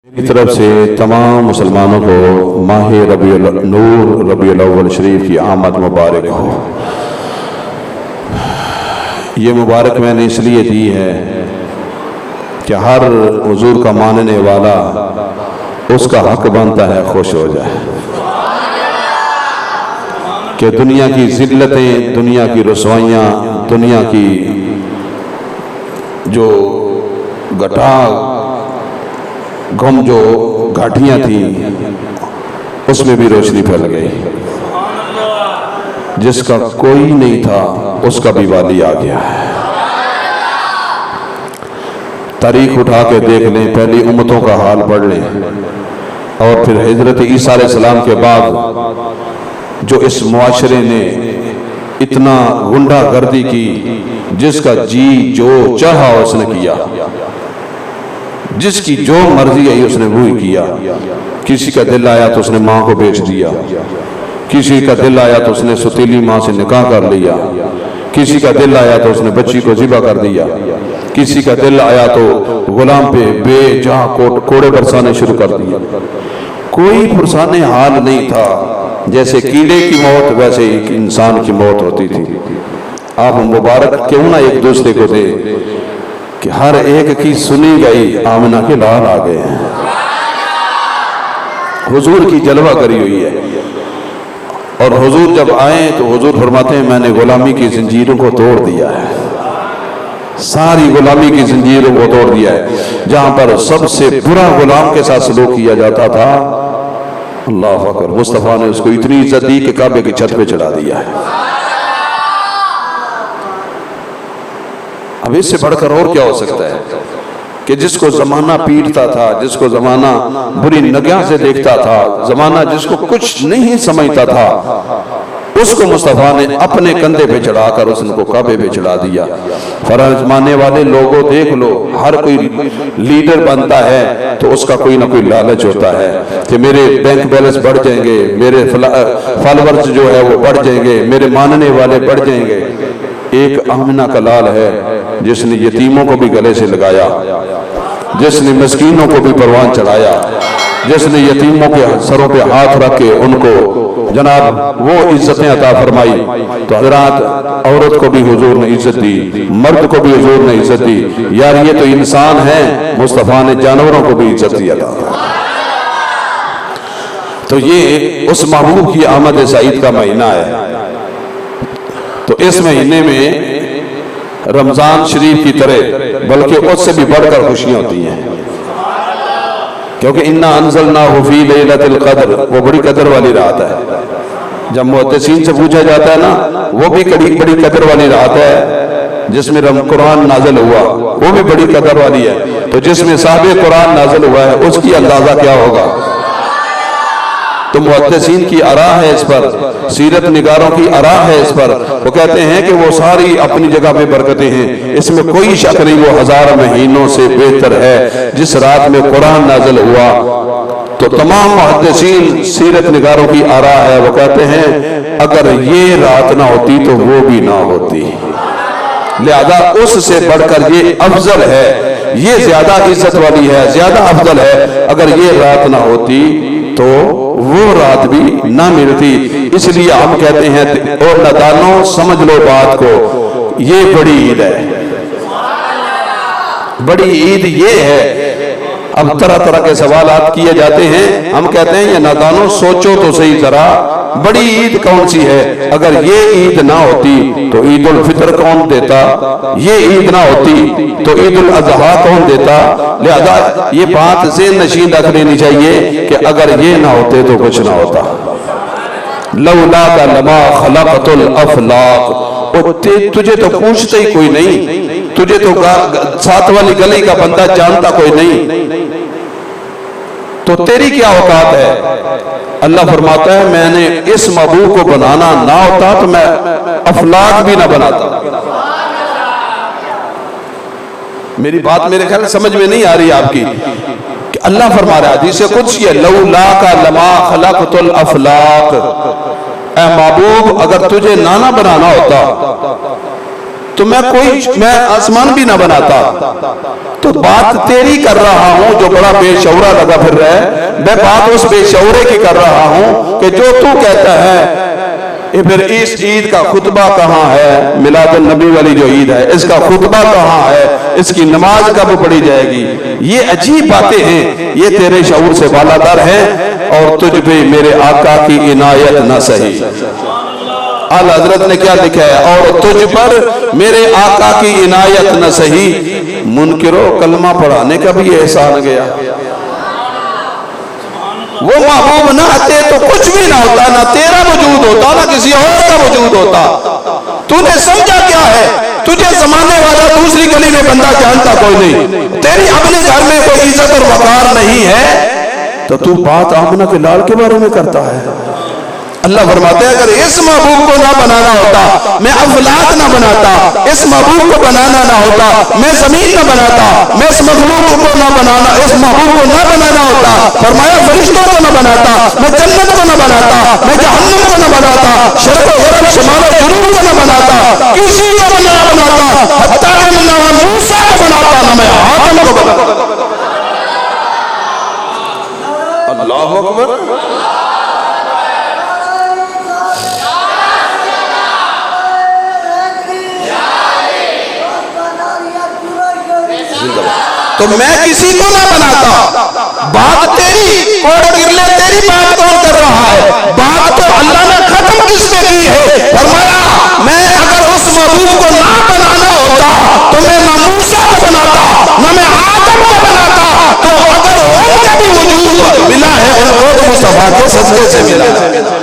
کی طرف سے تمام مسلمانوں کو ماہ ربیع الاول شریف کی آمد مبارک ہو۔ یہ مبارک میں نے اس لیے دی ہے کہ ہر حضور کا ماننے والا اس کا حق بنتا ہے خوش ہو جائے، کہ دنیا کی ذلتیں، دنیا کی رسوائیاں، دنیا کی جو گم جو گھاٹیاں تھیں اس میں بھی روشنی پھیل گئی۔ جس کا کوئی نہیں تھا اس کا بھی والی آ گیا ہے۔ تاریخ اٹھا کے دیکھ لیں، پہلی امتوں کا حال پڑھ لیں، اور پھر حضرت عیسیٰ علیہ السلام کے بعد جو اس معاشرے نے اتنا غنڈہ گردی کی، جس کا جی جو چاہا اس نے کیا، جس کی جو مرضی آئی اس نے وہی کیا۔ کسی کا دل آیا تو اس نے ماں کو بیچ دیا، کسی کا دل آیا تو اس نے ستیلی ماں سے نکاح کر لیا، کسی کا دل آیا تو اس نے بچی کو ذبح کر دیا، کسی کا دل آیا تو غلام پہ بے جا کوڑے برسانے شروع کر دیا۔ کوئی پرسانے حال نہیں تھا، جیسے کیڑے کی موت ویسے ایک انسان کی موت ہوتی تھی۔ آپ مبارک کیوں نہ ایک دوسرے کو دے کہ ہر ایک کی سنی گئی آمنہ کے لال آ گئے ہیں، حضور کی جلوہ کری ہوئی ہے۔ اور حضور جب آئیں تو حضور فرماتے ہیں میں نے غلامی کی زنجیروں کو توڑ دیا ہے، ساری غلامی کی زنجیروں کو توڑ دیا ہے۔ جہاں پر سب سے برا غلام کے ساتھ سلوک کیا جاتا تھا، اللہ اکبر، مصطفیٰ نے اس کو اتنی عزت دی کہ کعبے کی چھت پہ چڑھا دیا ہے۔ اب اس سے بڑھ کر اور کیا ہو سکتا ہے کہ جس کو زمانہ پیٹتا تھا، جس کو زمانہ بری نگاہ سے دیکھتا تھا، زمانہ جس کو کچھ نہیں سمجھتا تھا، اس کو مصطفیٰ نے اپنے کندھے پہ چڑھا کر اس کو کعبے پہ چڑھا دیا۔ فرض ماننے والے لوگوں دیکھ لو، ہر کوئی لیڈر بنتا ہے تو اس کا کوئی نہ کوئی لالچ ہوتا ہے کہ میرے بینک بیلنس بڑھ جائیں گے، میرے فالورز جو ہے وہ بڑھ جائیں گے، میرے ماننے والے بڑھ جائیں گے۔ ایک آمنہ کا لال ہے جس نے یتیموں کو بھی گلے سے لگایا، جس نے مسکینوں کو بھی پروان چڑھایا، جس نے یتیموں کے سروں پہ ہاتھ رکھ کے ان کو جناب وہ عزتیں عطا فرمائی۔ تو حضرات، عورت کو بھی حضور نے عزت دی، مرد کو بھی حضور نے عزت دی۔ یار یہ تو انسان ہے، مصطفیٰ نے جانوروں کو بھی عزت دیا تھا۔ تو یہ اس محبوب کی آمد سعید کا مہینہ ہے۔ تو اس مہینے میں رمضان شریف کی طرح بلکہ اس سے بھی بڑھ کر خوشیاں ہوتی ہیں، کیونکہ اِنَّا أَنزَلْنَاهُ فِي لَيْلَةِ الْقَدْرِ، وہ بڑی قدر والی رات ہے۔ جب محدثین سے پوچھا جاتا ہے نا، وہ بھی بڑی قدر والی رات ہے جس میں قرآن نازل ہوا، وہ بھی بڑی قدر والی ہے۔ تو جس میں صاحب قرآن نازل ہوا ہے اس کی اندازہ کیا ہوگا؟ تو محدثین کی آراء ہے اس پر، سیرت نگاروں کی آراء ہے اس پر۔ وہ کہتے ہیں کہ وہ ساری اپنی جگہ میں برکتیں ہیں، اس میں کوئی شک نہیں، وہ ہزار مہینوں سے بہتر ہے جس رات میں قرآن نازل ہوا۔ تو تمام محدثین سیرت نگاروں کی آراء ہے، وہ کہتے ہیں اگر یہ رات نہ ہوتی تو وہ بھی نہ ہوتی، لہذا اس سے بڑھ کر یہ افضل ہے، یہ زیادہ عزت والی ہے، زیادہ افضل ہے۔ اگر یہ رات نہ ہوتی تو وہ رات بھی نہ ملتی۔ اس لیے ہم کہتے ہیں، اور نادانوں سمجھ لو بات کو، یہ بڑی عید ہے۔ بڑی عید یہ ہے۔ اب طرح طرح کے سوالات کیے جاتے ہیں، ہم کہتے ہیں یہ نادانوں سوچو تو صحیح ذرا، بڑی عید کون سی ہے؟ اگر یہ عید نہ ہوتی تو عید الفطر کون دیتا؟ یہ عید نہ ہوتی تو عید الاضحیٰ کون دیتا؟ لہذا یہ بات ذہن نشین رکھ لینی چاہیے کہ اگر یہ نہ ہوتے تو کچھ نہ ہوتا۔ لولاک لما خلقت الافلاق، تجھے تو پوچھتا ہی کوئی نہیں، تجھے تو ساتھ والی گلی کا بندہ جانتا کوئی نہیں، تو تیری کیا اوقات ہے؟ اللہ فرماتا ہے میں نے اس محبوب کو بنانا نہ ہوتا تو میں افلاک بھی نہ بناتا۔ میری بات میرے خیال سمجھ میں نہیں آ رہی آپ کی، کہ اللہ فرما رہا ہے حدیث قدسی ہے، لولاک لما خلقت الافلاق، اے محبوب اگر تجھے نہ بنانا ہوتا تو میں آسمان بھی نہ بناتا. تو بات تیری کر رہا ہوں جو بڑا بے شعورہ لگا پھر رہا ہے. میں بات اس بے شعورے کی کر رہا ہوں کہ جو تو کہتا ہے پھر اس عید کا خطبہ کہاں ہے؟ میلاد النبی والی جو عید ہے اس کا خطبہ کہاں ہے؟ اس کی نماز کب پڑھی جائے گی؟ یہ عجیب باتیں ہیں، یہ تیرے شعور سے بالاتر ہیں. اور تجھ پہ میرے آقا کی عنایت نہ سہی. اعلیٰ حضرت نے کیا لکھا ہے؟ اور تجھ پر میرے آقا کی عنایت نہ سہی. منکرو کلمہ پڑھانے کا بھی احسان گیا. وہ محبوب نہ آتے تو کچھ بھی نہ ہوتا، نہ تیرا وجود ہوتا نہ کسی اور کا وجود ہوتا. تو نے سمجھا کیا ہے؟ تجھے زمانے والا دوسری گلی میں بندہ جانتا کوئی نہیں. تیری اپنے گھر میں کوئی عزت اور وقار نہیں ہے تو بات آمنہ کے لال کے بارے میں کرتا ہے. اللہ فرماتے ہیں اگر اس محبوب کو نہ بنانا ہوتا میں افلاک نہ بناتا، اس محبوب کو بنانا نہ ہوتا میں زمین نہ بناتا، میں اس مخلوق کو نہ بنانا، اس محبوب کو نہ بنانا ہوتا فرمایا فرشتوں کو نہ بناتا، میں جنت کو نہ بناتا، میں جہنم کو نہ بناتا، شرق و غرب شمال و جنوب کو نہ بناتا، کسی کو نہ بناتا، حتیٰ کہ نہ موسیٰ کو بناتا نہ میں آدم کو بناتا. اللہ اکبر. تو میں کسی کو نہ بناتا. بات تیری کوڑ گرلے تیری بات کون کر رہا ہے؟ بات تو اللہ نے ختم کس نے کی ہے؟ فرمایا میں اگر اس محبوب کو نہ بنانا ہوتا تو میں نہ موسیٰ کو بناتا نہ میں آدم کو بناتا. تو اگر ان کا بھی وجود ملا ہے ان کو مصطفیٰ کے صدقے سے ملا ہے.